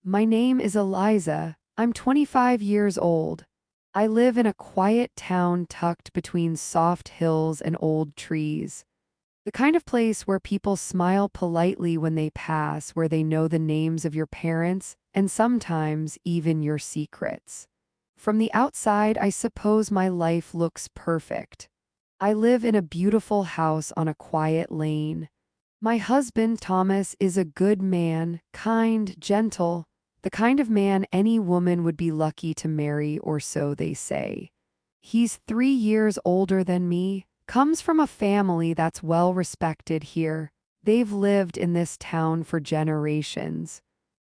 My name is Eliza. I'm 25 years old. I live in a quiet town tucked between soft hills and old trees. The kind of place where people smile politely when they pass, where they know the names of your parents and sometimes even your secrets. From the outside, I suppose my life looks perfect. I live in a beautiful house on a quiet lane. My husband, Thomas, is a good man, kind, gentle, the kind of man any woman would be lucky to marry, or so they say. He's 3 years older than me, comes from a family that's well respected here. They've lived in this town for generations.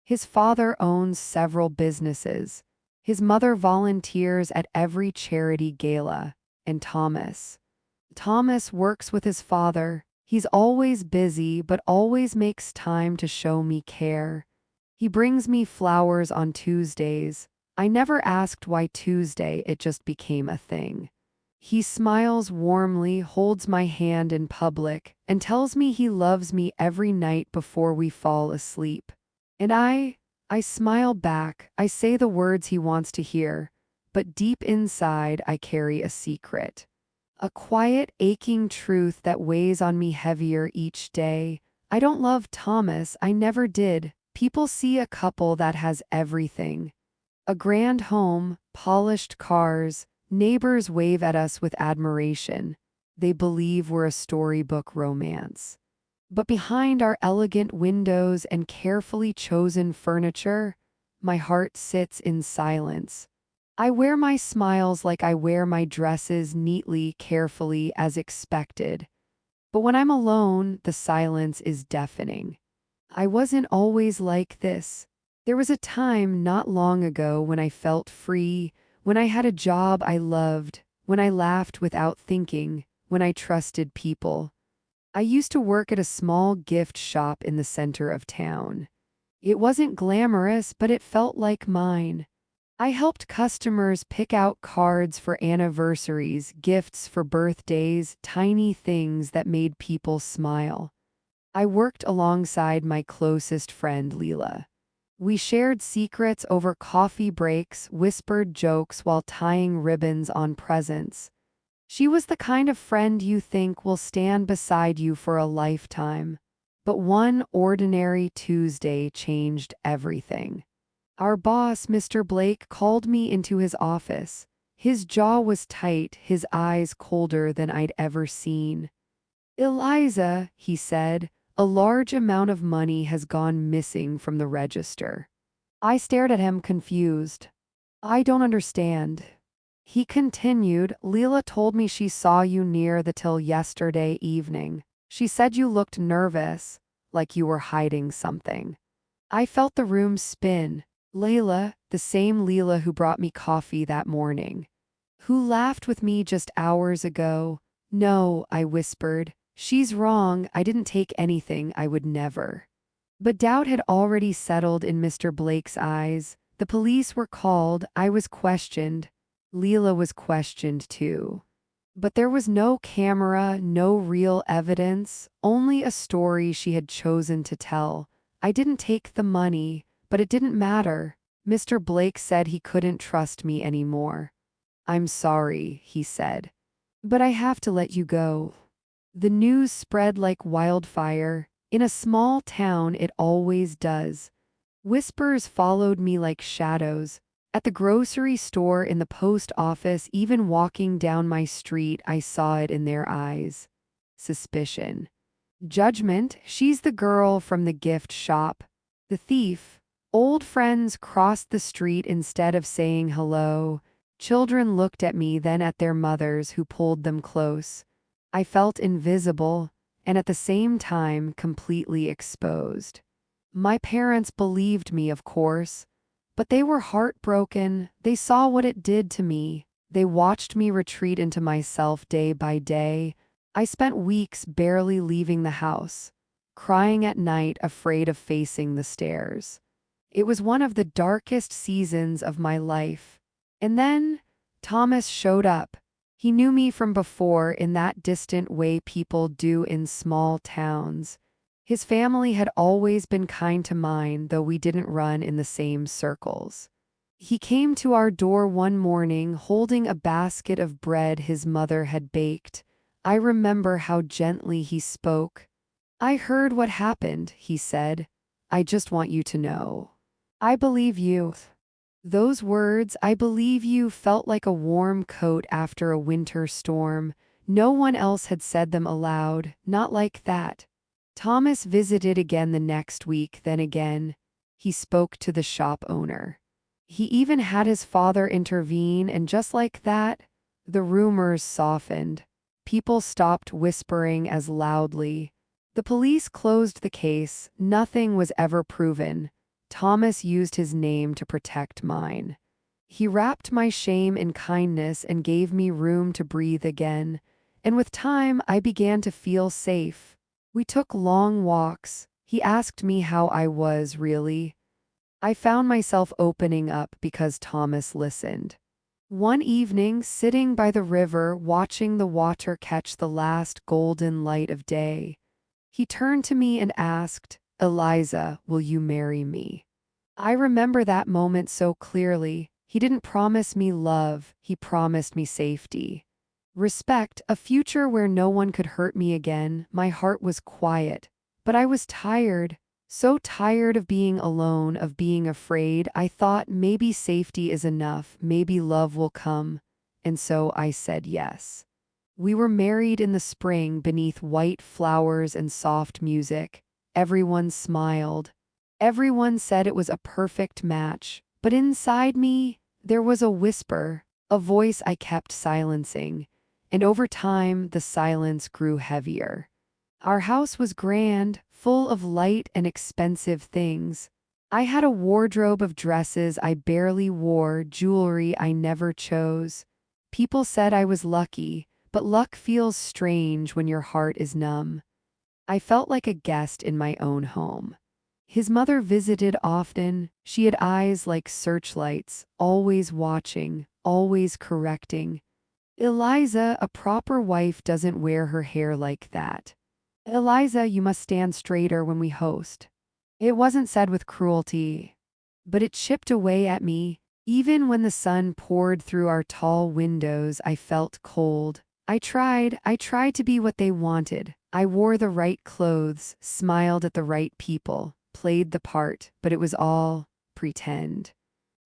His father owns several businesses. His mother volunteers at every charity gala. And Thomas works with his father. He's always busy, but always makes time to show me care. He brings me flowers on Tuesdays. I never asked why Tuesday, it just became a thing. He smiles warmly, holds my hand in public, and tells me he loves me every night before we fall asleep. And I smile back. I say the words he wants to hear, but deep inside I carry a secret. A quiet, aching truth that weighs on me heavier each day. I don't love Thomas, I never did. People see a couple that has everything. A grand home, polished cars, neighbors wave at us with admiration. They believe we're a storybook romance. But behind our elegant windows and carefully chosen furniture, my heart sits in silence. I wear my smiles like I wear my dresses, neatly, carefully, as expected. But when I'm alone, the silence is deafening. I wasn't always like this. There was a time not long ago when I felt free, when I had a job I loved, when I laughed without thinking, when I trusted people. I used to work at a small gift shop in the center of town. It wasn't glamorous, but it felt like mine. I helped customers pick out cards for anniversaries, gifts for birthdays, tiny things that made people smile. I worked alongside my closest friend, Leela. We shared secrets over coffee breaks, whispered jokes while tying ribbons on presents. She was the kind of friend you think will stand beside you for a lifetime. But one ordinary Tuesday changed everything. Our boss, Mr. Blake, called me into his office. His jaw was tight, his eyes colder than I'd ever seen. "Eliza," he said, "a large amount of money has gone missing from the register." I stared at him, confused. "I don't understand." He continued, "Leela told me she saw you near the till yesterday evening. She said you looked nervous, like you were hiding something." I felt the room spin. Layla, the same Leela who brought me coffee that morning. Who laughed with me just hours ago. "No," I whispered. "She's wrong, I didn't take anything, I would never." But doubt had already settled in Mr. Blake's eyes. The police were called, I was questioned. Leela was questioned too. But there was no camera, no real evidence, only a story she had chosen to tell. I didn't take the money, but it didn't matter. Mr. Blake said he couldn't trust me anymore. "I'm sorry," he said, "but I have to let you go." The news spread like wildfire. In a small town, it always does. Whispers followed me like shadows. At the grocery store, in the post office, even walking down my street, I saw it in their eyes. Suspicion. Judgment. She's the girl from the gift shop. The thief. Old friends crossed the street instead of saying hello. Children looked at me, then at their mothers who pulled them close. I felt invisible, and at the same time completely exposed. My parents believed me, of course, but they were heartbroken. They saw what it did to me. They watched me retreat into myself day by day. I spent weeks barely leaving the house, crying at night, afraid of facing the stairs. It was one of the darkest seasons of my life. And then Thomas showed up. He knew me from before in that distant way people do in small towns. His family had always been kind to mine, though we didn't run in the same circles. He came to our door one morning holding a basket of bread his mother had baked. I remember how gently he spoke. "I heard what happened," he said. "I just want you to know. I believe you." Those words, "I believe you," felt like a warm coat after a winter storm. No one else had said them aloud, not like that. Thomas visited again the next week, then again. He spoke to the shop owner. He even had his father intervene, and just like that, the rumors softened. People stopped whispering as loudly. The police closed the case. Nothing was ever proven. Thomas used his name to protect mine. He wrapped my shame in kindness and gave me room to breathe again. And with time, I began to feel safe. We took long walks. He asked me how I was, really. I found myself opening up because Thomas listened. One evening, sitting by the river, watching the water catch the last golden light of day, he turned to me and asked, "Eliza, will you marry me?" I remember that moment so clearly. He didn't promise me love, he promised me safety. Respect, a future where no one could hurt me again. My heart was quiet, but I was tired. So tired of being alone, of being afraid. I thought maybe safety is enough, maybe love will come. And so I said yes. We were married in the spring beneath white flowers and soft music. Everyone smiled. Everyone said it was a perfect match. But inside me, there was a whisper, a voice I kept silencing. And over time, the silence grew heavier. Our house was grand, full of light and expensive things. I had a wardrobe of dresses I barely wore, jewelry I never chose. People said I was lucky, but luck feels strange when your heart is numb. I felt like a guest in my own home. His mother visited often. She had eyes like searchlights, always watching, always correcting. "Eliza, a proper wife doesn't wear her hair like that. Eliza, you must stand straighter when we host." It wasn't said with cruelty, but it chipped away at me. Even when the sun poured through our tall windows, I felt cold. I tried to be what they wanted. I wore the right clothes, smiled at the right people, played the part, but it was all pretend.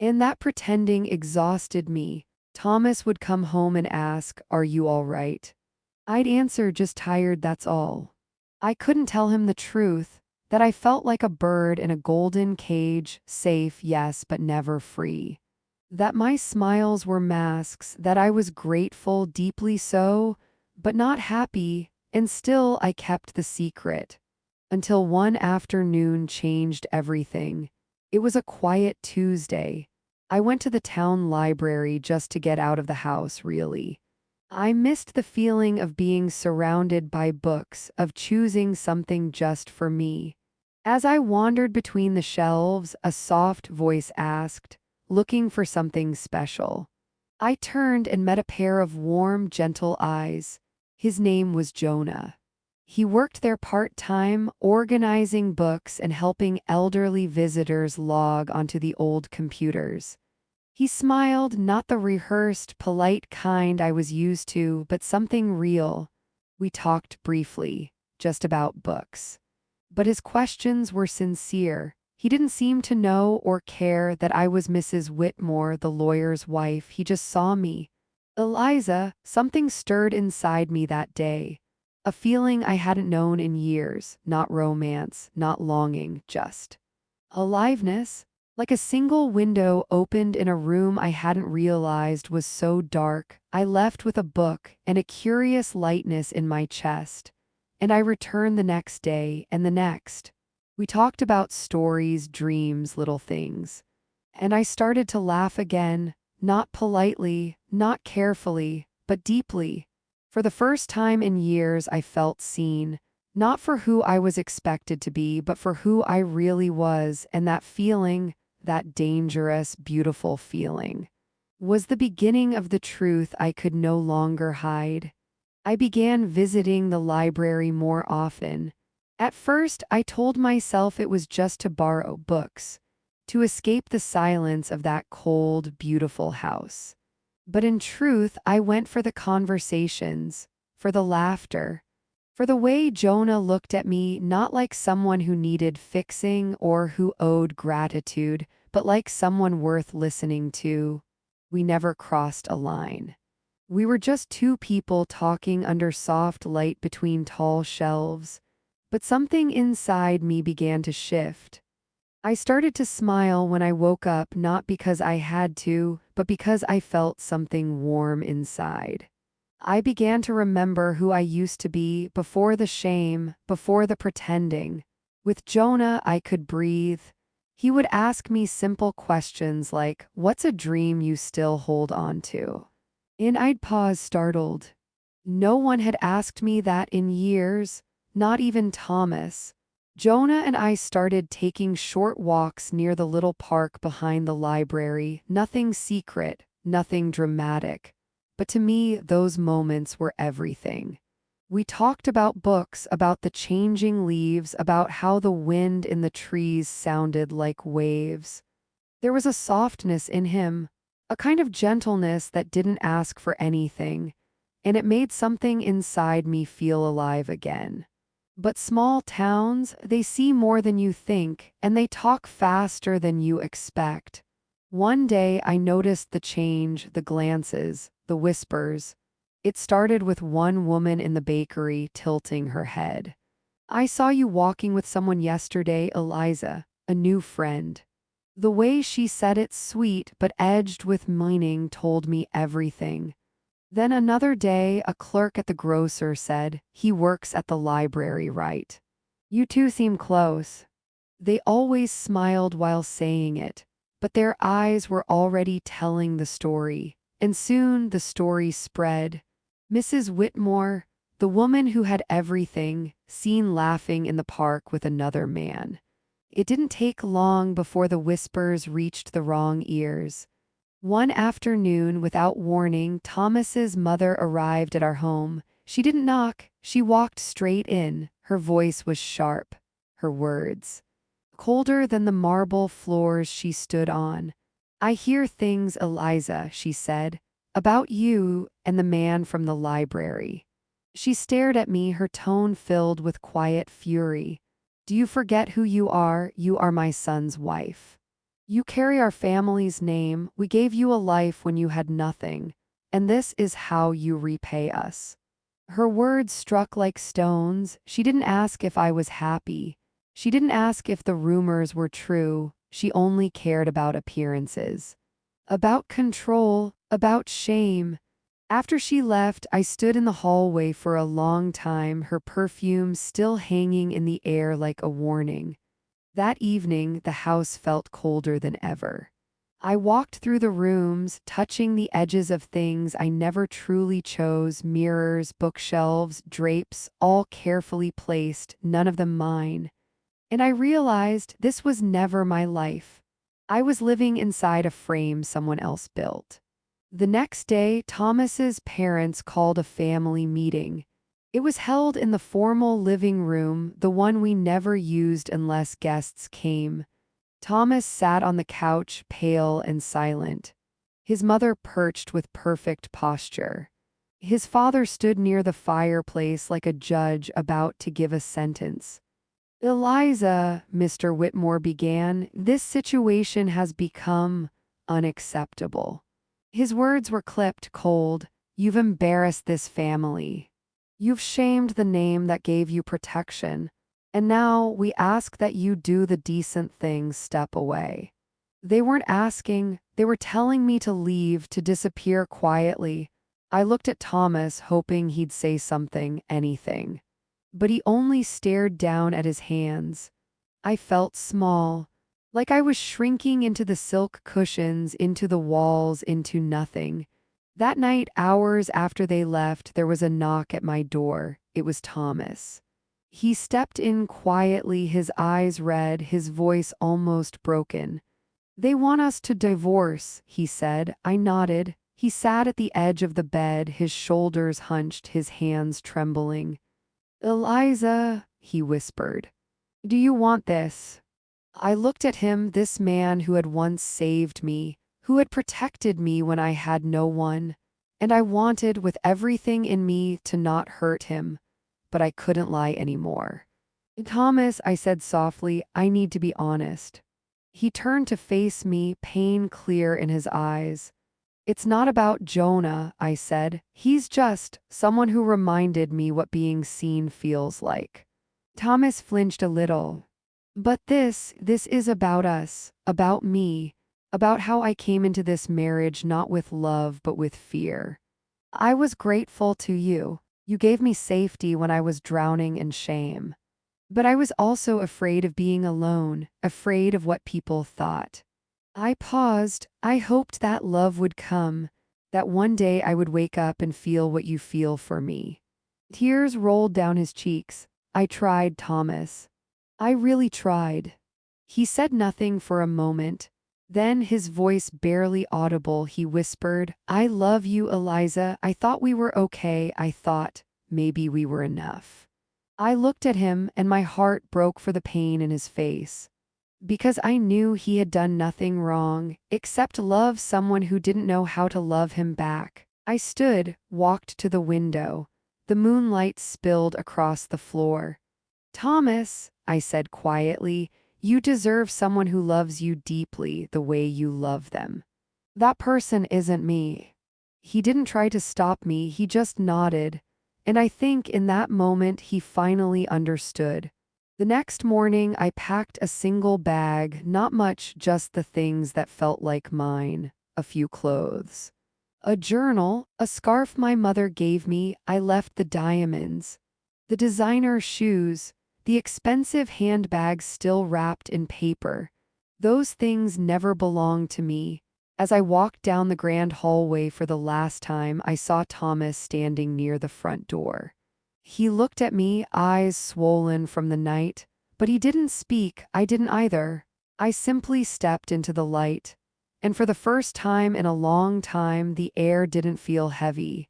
And that pretending exhausted me. Thomas would come home and ask, "Are you all right?" I'd answer, "Just tired, that's all." I couldn't tell him the truth, that I felt like a bird in a golden cage, safe, yes, but never free. That my smiles were masks, that I was grateful, deeply so, but not happy, and still I kept the secret. Until one afternoon changed everything. It was a quiet Tuesday. I went to the town library just to get out of the house, really. I missed the feeling of being surrounded by books, of choosing something just for me. As I wandered between the shelves, a soft voice asked, "Looking for something special?" I turned and met a pair of warm, gentle eyes. His name was Jonah. He worked there part-time, organizing books and helping elderly visitors log onto the old computers. He smiled, not the rehearsed, polite kind I was used to, but something real. We talked briefly, just about books. But his questions were sincere. He didn't seem to know or care that I was Mrs. Whitmore, the lawyer's wife. He just saw me. "Eliza," something stirred inside me that day. A feeling I hadn't known in years, not romance, not longing, just aliveness. Like a single window opened in a room I hadn't realized was so dark. I left with a book and a curious lightness in my chest. And I returned the next day and the next. We talked about stories, dreams, little things. And I started to laugh again, not politely, not carefully, but deeply. For the first time in years, I felt seen, not for who I was expected to be, but for who I really was, and that feeling, that dangerous, beautiful feeling, was the beginning of the truth I could no longer hide. I began visiting the library more often. At first, I told myself it was just to borrow books, to escape the silence of that cold, beautiful house. But in truth, I went for the conversations, for the laughter, for the way Jonah looked at me not like someone who needed fixing or who owed gratitude, but like someone worth listening to. We never crossed a line. We were just two people talking under soft light between tall shelves. But something inside me began to shift. I started to smile when I woke up, not because I had to, but because I felt something warm inside. I began to remember who I used to be before the shame, before the pretending. With Jonah, I could breathe. He would ask me simple questions like, "What's a dream you still hold on to?" And I'd pause startled. No one had asked me that in years, not even Thomas. Jonah and I started taking short walks near the little park behind the library, nothing secret, nothing dramatic. But to me, those moments were everything. We talked about books, about the changing leaves, about how the wind in the trees sounded like waves. There was a softness in him, a kind of gentleness that didn't ask for anything, and it made something inside me feel alive again. But small towns, they see more than you think, and they talk faster than you expect. One day I noticed the change, the glances, the whispers. It started with one woman in the bakery tilting her head. "I saw you walking with someone yesterday, Eliza, a new friend." The way she said it, sweet but edged with meaning, told me everything. Then another day, a clerk at the grocer said, "He works at the library, right? You two seem close." They always smiled while saying it, but their eyes were already telling the story, and soon the story spread. Mrs. Whitmore, the woman who had everything, seen laughing in the park with another man. It didn't take long before the whispers reached the wrong ears. One afternoon, without warning, Thomas's mother arrived at our home. She didn't knock, she walked straight in. Her voice was sharp, her words colder than the marble floors she stood on. "I hear things, Eliza," she said, "about you and the man from the library." She stared at me, her tone filled with quiet fury. "Do you forget who you are? You are my son's wife. You carry our family's name. We gave you a life when you had nothing, and this is how you repay us." Her words struck like stones. She didn't ask if I was happy. She didn't ask if the rumors were true. She only cared about appearances, about control, about shame. After she left, I stood in the hallway for a long time, her perfume still hanging in the air like a warning. That evening, the house felt colder than ever. I walked through the rooms, touching the edges of things I never truly chose: mirrors, bookshelves, drapes, all carefully placed, none of them mine. And I realized this was never my life. I was living inside a frame someone else built. The next day, Thomas's parents called a family meeting. It was held in the formal living room, the one we never used unless guests came. Thomas sat on the couch, pale and silent. His mother perched with perfect posture. His father stood near the fireplace like a judge about to give a sentence. "Eliza," Mr. Whitmore began, "this situation has become unacceptable." His words were clipped cold. "You've embarrassed this family. You've shamed the name that gave you protection. And now we ask that you do the decent thing, step away." They weren't asking, they were telling me to leave, to disappear quietly. I looked at Thomas, hoping he'd say something, anything. But he only stared down at his hands. I felt small, like I was shrinking into the silk cushions, into the walls, into nothing. That night, hours after they left, there was a knock at my door. It was Thomas. He stepped in quietly, his eyes red, his voice almost broken. "They want us to divorce," he said. I nodded. He sat at the edge of the bed, his shoulders hunched, his hands trembling. "Eliza," he whispered. Do you want this? I looked at him, this man who had once saved me, who had protected me when I had no one, and I wanted with everything in me to not hurt him, but I couldn't lie anymore. Thomas, I said softly, I need to be honest. He turned to face me, pain clear in his eyes. It's not about Jonah, I said. He's just someone who reminded me what being seen feels like. Thomas flinched a little. But this is about us, about me, about how I came into this marriage not with love but with fear. I was grateful to you. You gave me safety when I was drowning in shame. But I was also afraid of being alone, afraid of what people thought. I paused. I hoped that love would come, that one day I would wake up and feel what you feel for me. Tears rolled down his cheeks. I tried, Thomas. I really tried. He said nothing for a moment. Then, his voice barely audible, he whispered, I love you, Eliza. I thought we were okay. I thought maybe we were enough. I looked at him, and my heart broke for the pain in his face. Because I knew he had done nothing wrong, except love someone who didn't know how to love him back. I stood, walked to the window. The moonlight spilled across the floor. Thomas, I said quietly, you deserve someone who loves you deeply the way you love them. That person isn't me. He didn't try to stop me, he just nodded. And I think in that moment he finally understood. The next morning I packed a single bag, not much, just the things that felt like mine, a few clothes. A journal, a scarf my mother gave me. I left the diamonds, the designer shoes, the expensive handbags still wrapped in paper. Those things never belonged to me. As I walked down the grand hallway for the last time, I saw Thomas standing near the front door. He looked at me, eyes swollen from the night, but he didn't speak. I didn't either. I simply stepped into the light. And for the first time in a long time, the air didn't feel heavy.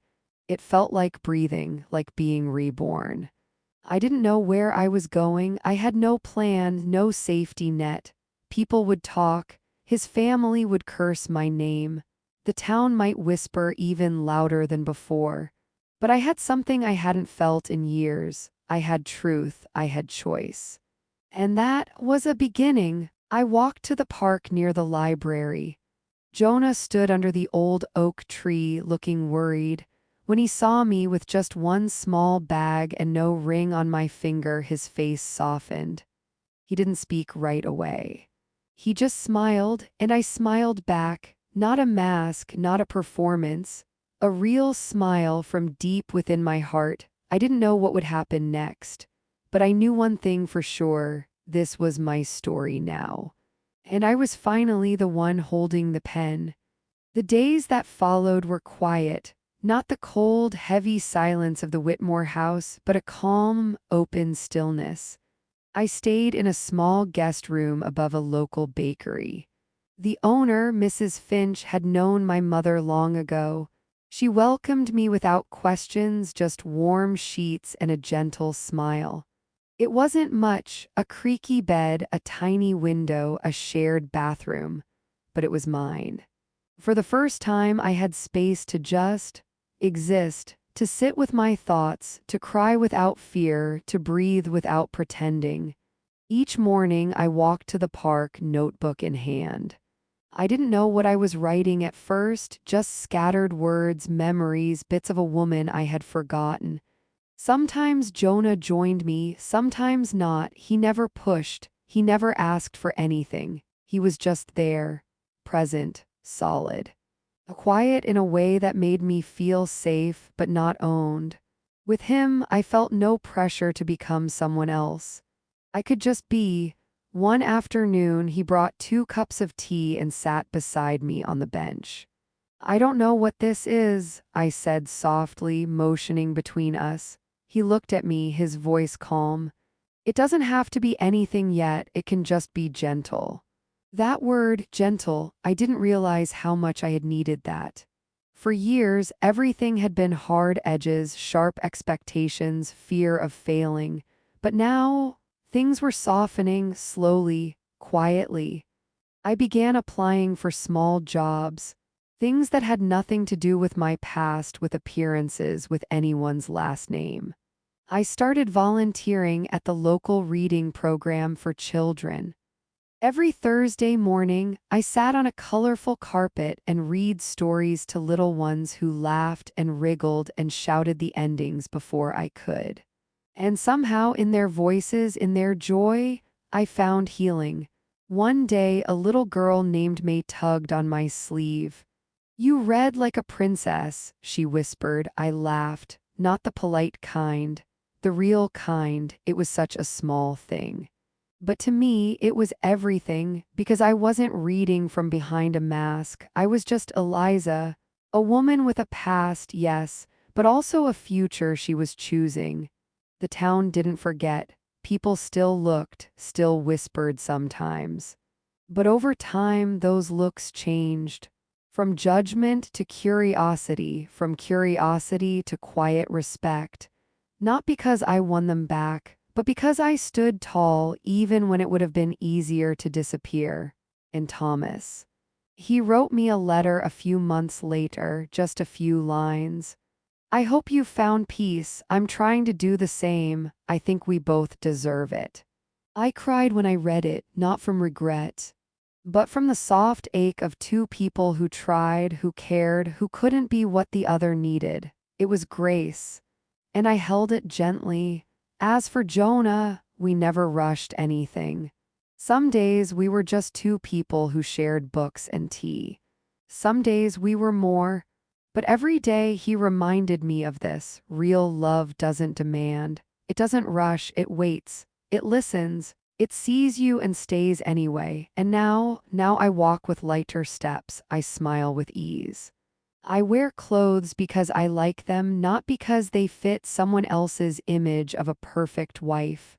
It felt like breathing, like being reborn. I didn't know where I was going. I had no plan, no safety net. People would talk. His family would curse my name. The town might whisper even louder than before. But I had something I hadn't felt in years. I had truth. I had choice. And that was a beginning. I walked to the park near the library. Jonah stood under the old oak tree, looking worried. When he saw me with just one small bag and no ring on my finger, his face softened. He didn't speak right away. He just smiled, and I smiled back. Not a mask, not a performance. A real smile from deep within my heart. I didn't know what would happen next. But I knew one thing for sure. This was my story now. And I was finally the one holding the pen. The days that followed were quiet. Not the cold, heavy silence of the Whitmore house, but a calm, open stillness. I stayed in a small guest room above a local bakery. The owner, Mrs. Finch, had known my mother long ago. She welcomed me without questions, just warm sheets and a gentle smile. It wasn't much, a creaky bed, a tiny window, a shared bathroom, but it was mine. For the first time, I had space to just exist, to sit with my thoughts, to cry without fear, to breathe without pretending. Each morning, I walked to the park, notebook in hand. I didn't know what I was writing at first, just scattered words, memories, bits of a woman I had forgotten. Sometimes Jonah joined me, sometimes not. He never pushed, he never asked for anything. He was just there, present, solid. Quiet in a way that made me feel safe but not owned. With him, I felt no pressure to become someone else. I could just be. One afternoon, he brought 2 cups of tea and sat beside me on the bench. I don't know what this is, I said softly, motioning between us. He looked at me, his voice calm. It doesn't have to be anything yet, it can just be gentle. That word, gentle, I didn't realize how much I had needed that. For years, everything had been hard edges, sharp expectations, fear of failing. But now, things were softening slowly, quietly. I began applying for small jobs, things that had nothing to do with my past, with appearances, with anyone's last name. I started volunteering at the local reading program for children. Every Thursday morning, I sat on a colorful carpet and read stories to little ones who laughed and wriggled and shouted the endings before I could. And somehow, in their voices, in their joy, I found healing. One day, a little girl named May tugged on my sleeve. "You read like a princess," she whispered. I laughed. Not the polite kind, the real kind. It was such a small thing. But to me, it was everything, because I wasn't reading from behind a mask. I was just Eliza, a woman with a past, yes, but also a future she was choosing. The town didn't forget. People still looked, still whispered sometimes. But over time, those looks changed. From judgment to curiosity, from curiosity to quiet respect. Not because I won them back, but because I stood tall even when it would have been easier to disappear. And Thomas. He wrote me a letter a few months later, just a few lines. "I hope you found peace. I'm trying to do the same. I think we both deserve it." I cried when I read it, not from regret, but from the soft ache of two people who tried, who cared, who couldn't be what the other needed. It was grace. And I held it gently. As for Jonah, we never rushed anything. Some days we were just two people who shared books and tea. Some days we were more. But every day he reminded me of this. Real love doesn't demand. It doesn't rush, it waits. It listens. It sees you and stays anyway. And now I walk with lighter steps. I smile with ease. I wear clothes because I like them, not because they fit someone else's image of a perfect wife.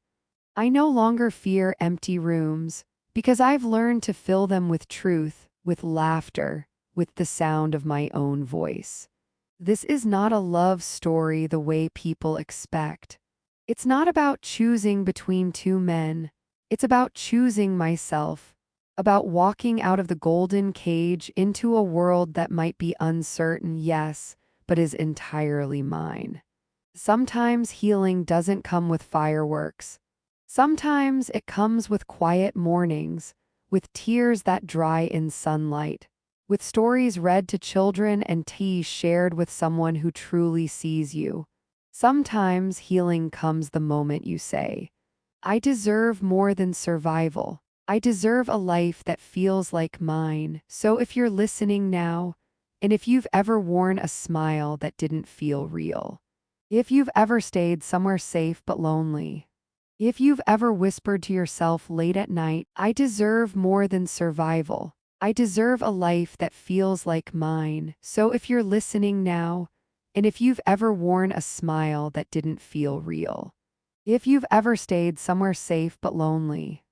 I no longer fear empty rooms, because I've learned to fill them with truth, with laughter, with the sound of my own voice. This is not a love story the way people expect. It's not about choosing between two men. It's about choosing myself. About walking out of the golden cage into a world that might be uncertain, yes, but is entirely mine. Sometimes healing doesn't come with fireworks. Sometimes it comes with quiet mornings, with tears that dry in sunlight, with stories read to children and tea shared with someone who truly sees you. Sometimes healing comes the moment you say, "I deserve more than survival. I deserve a life that feels like mine." So if you're listening now, and if you've ever worn a smile that didn't feel real, if you've ever stayed somewhere safe but lonely, if you've ever whispered to yourself late at night, "I deserve more than survival. I deserve a life that feels like mine." So if you're listening now, and if you've ever worn a smile that didn't feel real, if you've ever stayed somewhere safe but lonely,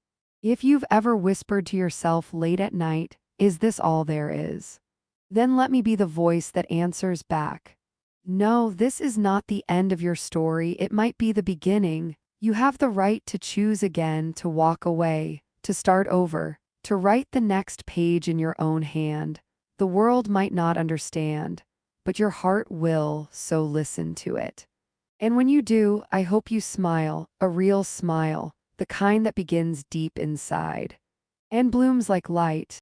if you've ever whispered to yourself late at night, "Is this all there is?" then let me be the voice that answers back. No, this is not the end of your story. It might be the beginning. You have the right to choose again, to walk away, to start over, to write the next page in your own hand. The world might not understand, but your heart will, so listen to it. And when you do, I hope you smile, a real smile, the kind that begins deep inside and blooms like light.